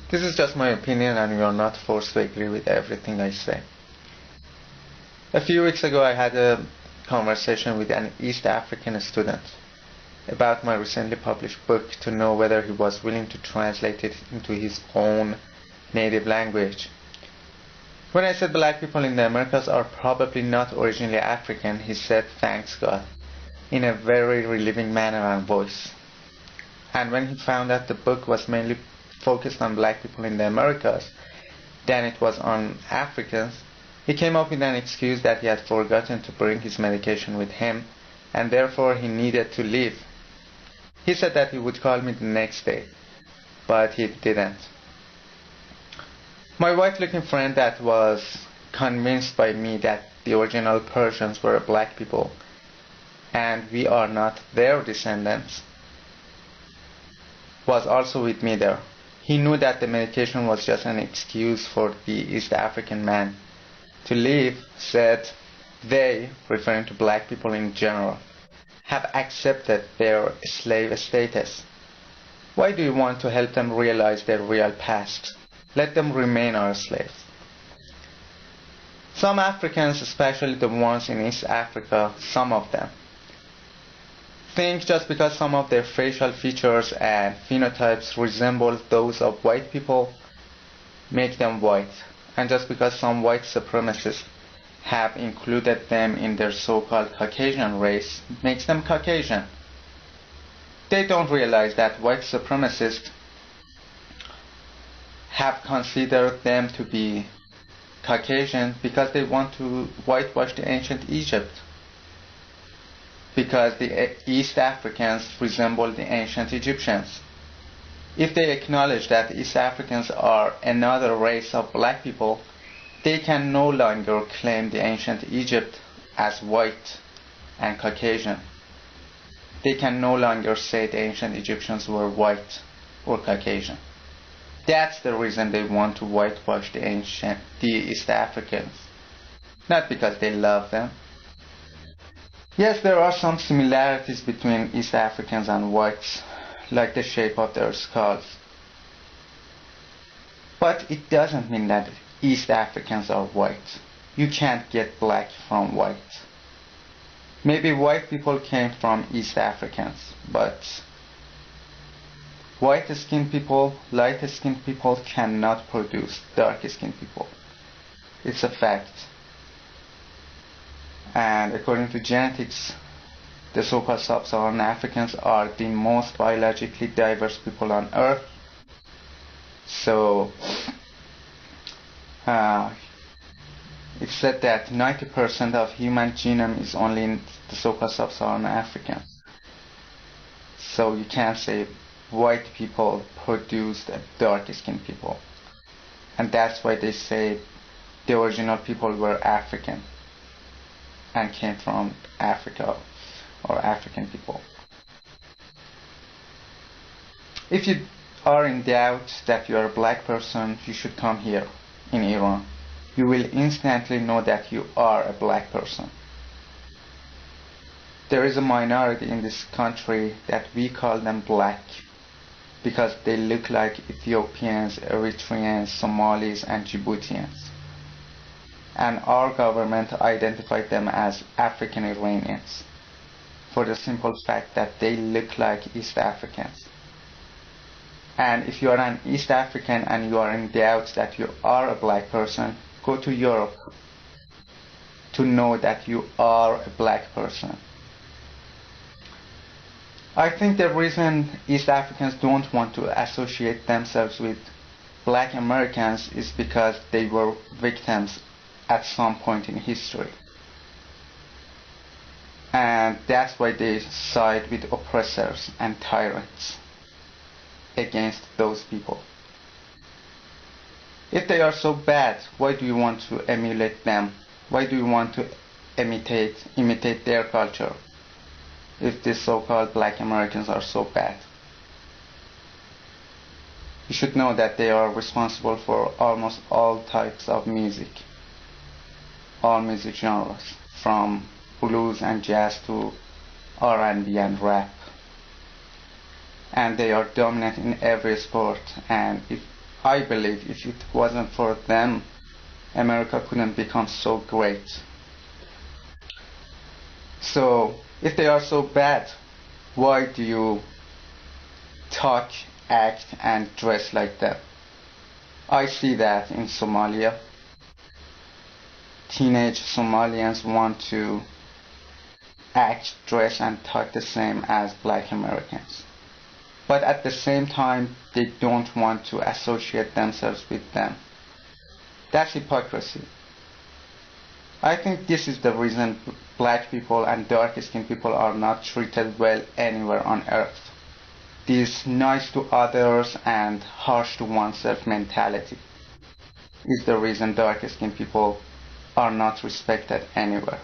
This is just my opinion and you are not forced to agree with everything I say. A few weeks ago I had a conversation with an East African student about my recently published book to know whether he was willing to translate it into his own native language. When I said black people in the Americas are probably not originally African, he said, "Thanks God," in a very relieving manner and voice. And when he found out the book was mainly focused on black people in the Americas than it was on Africans, he came up with an excuse that he had forgotten to bring his medication with him and therefore he needed to leave. He said that he would call me the next day, but he didn't. My white-looking friend that was convinced by me that the original Persians were black people and we are not their descendants was also with me there. He knew that the medication was just an excuse for the East African man to leave, said they, referring to black people in general, have accepted their slave status. Why do you want to help them realize their real past? Let them remain our slaves. Some Africans, especially the ones in East Africa, some of them, think just because some of their facial features and phenotypes resemble those of white people, make them white. And just because some white supremacists have included them in their so-called Caucasian race, makes them Caucasian. They don't realize that white supremacists have considered them to be Caucasian because they want to whitewash the ancient Egypt. Because the East Africans resemble the ancient Egyptians. If they acknowledge that East Africans are another race of black people, they can no longer claim the ancient Egypt as white and Caucasian. They can no longer say the ancient Egyptians were white or Caucasian. That's the reason they want to whitewash the East Africans. Not because they love them. Yes, there are some similarities between East Africans and whites, like the shape of their skulls. But it doesn't mean that East Africans are white. You can't get black from white. Maybe white people came from East Africans, but white-skinned people, light-skinned people cannot produce dark-skinned people. It's a fact. And according to genetics, the so-called sub-Saharan Africans are the most biologically diverse people on Earth. So, it's said that 90% of human genome is only in the so-called sub-Saharan Africans. So you can't say white people produced dark-skinned people. And that's why they say the original people were African and came from Africa or African people. If you are in doubt that you are a black person, you should come here in Iran. You will instantly know that you are a black person. There is a minority in this country that we call them black because they look like Ethiopians, Eritreans, Somalis, and Djiboutians. And our government identified them as African Iranians for the simple fact that they look like East Africans. And if you are an East African and you are in doubt that you are a black person, go to Europe to know that you are a black person. I think the reason East Africans don't want to associate themselves with black Americans is because they were victims at some point in history. And that's why they side with oppressors and tyrants against those people. If they are so bad, why do you want to emulate them? Why do you want to imitate their culture if these so-called black Americans are so bad? You should know that they are responsible for almost all types of music, all music genres, from blues and jazz to R&B and rap. And they are dominant in every sport, and if I believe if it wasn't for them, America couldn't become so great. So, if they are so bad, why do you talk, act, and dress like that? I see that in Somalia. Teenage Somalians want to act, dress, and talk the same as black Americans. But at the same time, they don't want to associate themselves with them. That's hypocrisy. I think this is the reason black people and dark-skinned people are not treated well anywhere on earth. This nice to others and harsh to oneself mentality is the reason dark-skinned people are not respected anywhere.